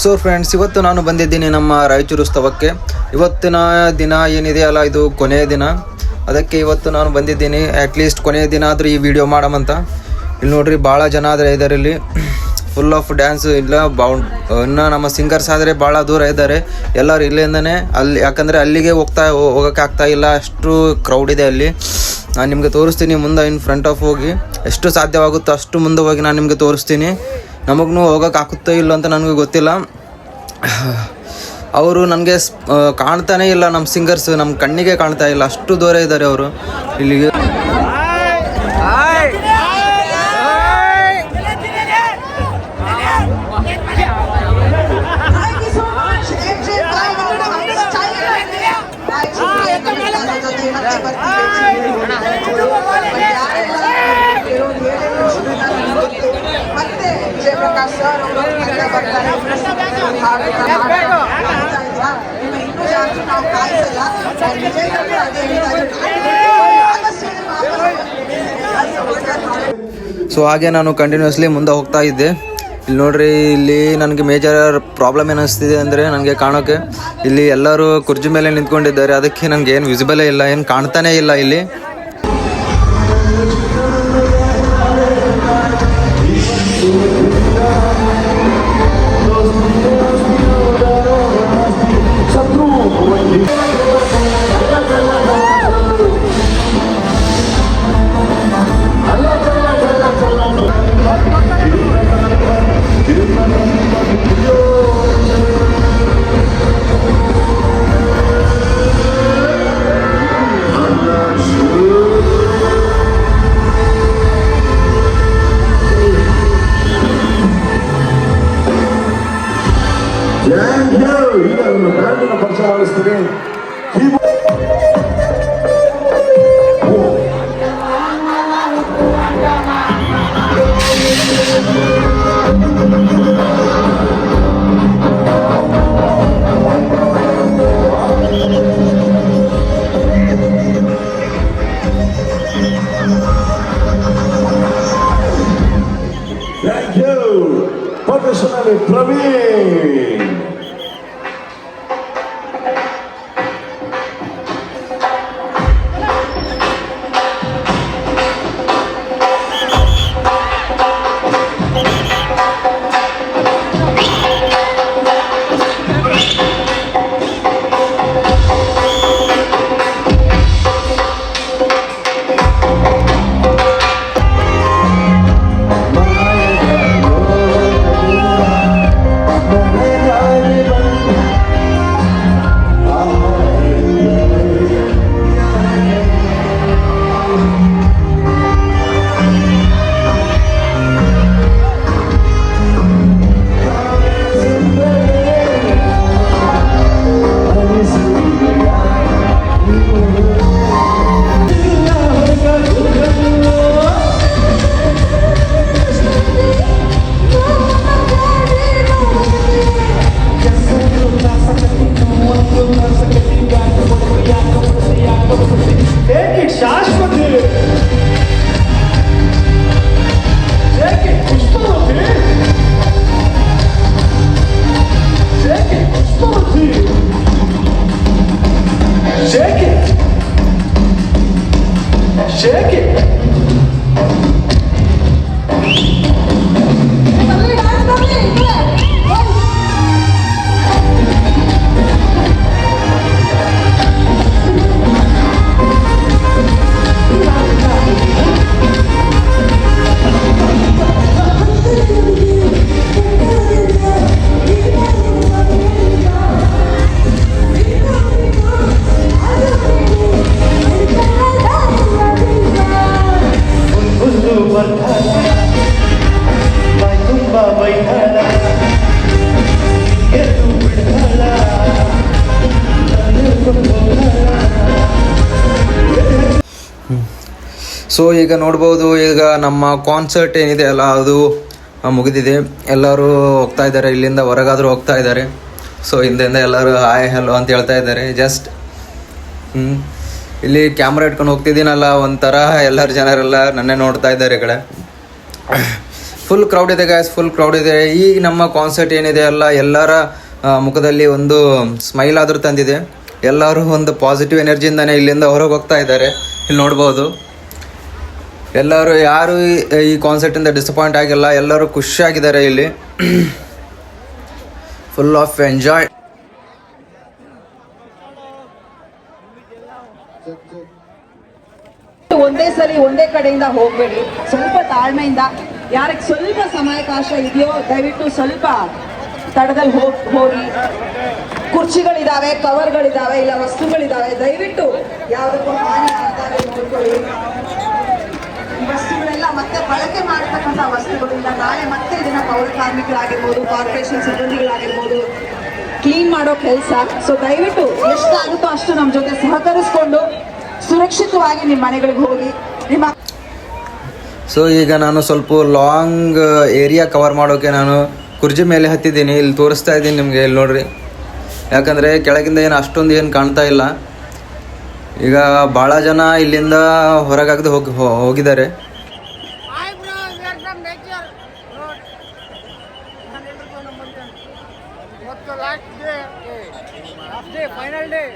So friends, ಇವತ್ತು ನಾನು ಬಂದಿದ್ದೀನಿ ನಮ್ಮ ರಾಯಚೂರು ಉತ್ಸವಕ್ಕೆ. ಇವತ್ತಿನ ದಿನ ಏನಿದೆಯಲ್ಲ, ಇದು ಕೊನೆಯ ದಿನ. ಅದಕ್ಕೆ ಇವತ್ತು ನಾನು ಬಂದಿದ್ದೀನಿ. ಅಟ್ಲೀಸ್ಟ್ ಕೊನೆಯ ದಿನ ಆದರೂ ಈ ವಿಡಿಯೋ ಮಾಡಮಂತ. ಇಲ್ಲಿ ನೋಡ್ರಿ, ಭಾಳ ಜನ ಆದರೆ ಇದ್ದಾರೆ. ಇಲ್ಲಿ ಫುಲ್ ಆಫ್ ಡ್ಯಾನ್ಸ್ ಇಲ್ಲ. ಇನ್ನು ನಮ್ಮ ಸಿಂಗರ್ಸ್ ಆದರೆ ಭಾಳ ದೂರ ಇದ್ದಾರೆ. ಎಲ್ಲರೂ ಇಲ್ಲಿಂದನೇ ಅಲ್ಲಿ, ಯಾಕಂದರೆ ಅಲ್ಲಿಗೆ ಹೋಗೋಕ್ಕೆ ಆಗ್ತಾ ಇಲ್ಲ, ಅಷ್ಟು ಕ್ರೌಡ್ ಇದೆ ಅಲ್ಲಿ. ನಾನು ನಿಮಗೆ ತೋರಿಸ್ತೀನಿ ಮುಂದೆ, ಇನ್ ಫ್ರಂಟ್ ಆಫ್ ಹೋಗಿ ಎಷ್ಟು ಸಾಧ್ಯವಾಗುತ್ತೋ ಅಷ್ಟು ಮುಂದೆ ಹೋಗಿ ನಾನು ನಿಮಗೆ ತೋರಿಸ್ತೀನಿ. ನಮಗೂ ಹೋಗೋಕೆ ಆಗುತ್ತೋ ಇಲ್ಲ ಅಂತ ನನಗೆ ಗೊತ್ತಿಲ್ಲ. ಅವರು ನನಗೆ ಕಾಣ್ತಾನೇ ಇಲ್ಲ, ನಮ್ಮ ಸಿಂಗರ್ಸ್ ನಮ್ಮ ಕಣ್ಣಿಗೆ ಕಾಣ್ತಾ ಇಲ್ಲ, ಅಷ್ಟು ದೂರ ಇದ್ದಾರೆ ಅವರು ಇಲ್ಲಿಗೆ. ಸೊ ಹಾಗೆ ನಾನು ಕಂಟಿನ್ಯೂಸ್ಲಿ ಮುಂದೆ ಹೋಗ್ತಾ ಇದ್ದೆ. ಇಲ್ಲಿ ನೋಡ್ರಿ, ಇಲ್ಲಿ ನನಗೆ ಮೇಜರ್ ಪ್ರಾಬ್ಲಮ್ ಏನಿಸ್ತಿದೆ ಅಂದರೆ, ನನಗೆ ಕಾಣೋಕ್ಕೆ ಇಲ್ಲಿ ಎಲ್ಲರೂ ಕುರ್ಚಿ ಮೇಲೆ ನಿಂತ್ಕೊಂಡಿದ್ದಾರೆ. ಅದಕ್ಕೆ ನನಗೆ ಏನು ವಿಸಿಬಲೇ ಇಲ್ಲ, ಏನು ಕಾಣ್ತಾನೇ ಇಲ್ಲ ಇಲ್ಲಿ. Professionally Praveen. ಸೊ ಈಗ ನೋಡ್ಬೋದು, ಈಗ ನಮ್ಮ ಕಾನ್ಸರ್ಟ್ ಏನಿದೆ ಅಲ್ಲ, ಅದು ಮುಗಿದಿದೆ. ಎಲ್ಲರೂ ಹೋಗ್ತಾ ಇದ್ದಾರೆ, ಇಲ್ಲಿಂದ ಹೊರಗಾದರೂ ಹೋಗ್ತಾ ಇದ್ದಾರೆ. ಸೊ ಹಿಂದೆಯಿಂದ ಎಲ್ಲರೂ ಹಾಯ್ ಹಲೋ ಅಂತ ಹೇಳ್ತಾ ಇದ್ದಾರೆ. ಜಸ್ಟ್ ಇಲ್ಲಿ ಕ್ಯಾಮ್ರಾ ಇಟ್ಕೊಂಡು ಹೋಗ್ತಿದ್ದೀನಲ್ಲ, ಒಂಥರ ಎಲ್ಲರ ಜನರೆಲ್ಲ ನನ್ನೇ ನೋಡ್ತಾ ಇದ್ದಾರೆ. ಈ ಕಡೆ ಫುಲ್ ಕ್ರೌಡ್ ಇದೆ ಗಾಯ್ಸ್, ಫುಲ್ ಕ್ರೌಡ್ ಇದೆ. ಈ ನಮ್ಮ ಕಾನ್ಸರ್ಟ್ ಏನಿದೆ ಅಲ್ಲ, ಎಲ್ಲರ ಮುಖದಲ್ಲಿ ಒಂದು ಸ್ಮೈಲ್ ಆದರೂ ತಂದಿದೆ. ಎಲ್ಲರೂ ಒಂದು ಪಾಸಿಟಿವ್ ಎನರ್ಜಿಯಿಂದಾನೆ ಇಲ್ಲಿಂದ ಹೊರಗೆ ಹೋಗ್ತಾ ಇದ್ದಾರೆ. ಇಲ್ಲಿ ನೋಡ್ಬೋದು, ಎಲ್ಲರೂ ಯಾರು ಈ ಕಾನ್ಸರ್ಟಿಂದ ಡಿಸಪಾಯಿಂಟ್ ಆಗಿಲ್ಲ, ಎಲ್ಲರೂ ಖುಷಿಯಾಗಿದ್ದಾರೆ ಇಲ್ಲಿ. Full of enjoy. ಒಂದೇ ಸಲ ಒಂದೇ ಕಡೆಯಿಂದ ಹೋಗ್ಬೇಡಿ, ಸ್ವಲ್ಪ ತಾಳ್ಮೆಯಿಂದ. ಯಾರಿಗೆ ಸ್ವಲ್ಪ ಸಮಯಾವಕಾಶ ಇದೆಯೋ ದಯವಿಟ್ಟು ಸ್ವಲ್ಪ ತಡದಲ್ಲಿ ಹೋಗಿ. ಕುರ್ಚಿಗಳಿದಾವೆ, ಕವರ್ಗಳಿದಾವೆ, ಇಲ್ಲ ವಸ್ತುಗಳಿದಾವೆ, ದಯವಿಟ್ಟು ಯಾವುದಕ್ಕೂ ಹಾನಿ ಆಗ್ತಾರೆ ನೋಡ್ಕೊಳ್ಳಿ. ಈ ವಸ್ತುಗಳೆಲ್ಲ ಮತ್ತೆ ಬಳಕೆ ಮಾಡತಕ್ಕಂಥ ವಸ್ತುಗಳಿಂದ ನಾಳೆ ಮತ್ತೆ ಇದನ್ನ ಪೌರ ಕಾರ್ಮಿಕರಾಗಿರ್ಬೋದು, ಕಾರ್ಪೊರೇಷನ್ ಸಿಬ್ಬಂದಿಗಳಾಗಿರ್ಬೋದು ಕ್ಲೀನ್ ಮಾಡೋ ಕೆಲಸ. ಸೊ ದಯವಿಟ್ಟು ಎಷ್ಟಾಗುತ್ತೋ ಅಷ್ಟು ನಮ್ಮ ಜೊತೆ ಸಹಕರಿಸ್ಕೊಂಡು ಸುರಕ್ಷಿತವಾಗಿ ನಿಮ್ಮ ಮನೆಗಳಿಗೆ ಹೋಗಿ. ನಿಮ್ಮ ಸೊ ಈಗ ನಾನು ಸ್ವಲ್ಪ ಲಾಂಗ್ ಏರಿಯಾ ಕವರ್ ಮಾಡೋಕೆ ನಾನು ಕುರ್ಜಿ ಮೇಲೆ ಹತ್ತಿದ್ದೀನಿ. ಇಲ್ಲಿ ತೋರಿಸ್ತಾ ಇದ್ದೀನಿ ನಿಮಗೆ, ಇಲ್ಲಿ ನೋಡ್ರಿ. ಯಾಕಂದರೆ ಕೆಳಗಿಂದ ಏನು ಅಷ್ಟೊಂದು ಏನು ಕಾಣ್ತಾ ಇಲ್ಲ. ಈಗ ಭಾಳ ಜನ ಇಲ್ಲಿಂದ ಹೊರಗಾಗದೆ ಹೋಗಿದ್ದಾರೆ. Last day, final day.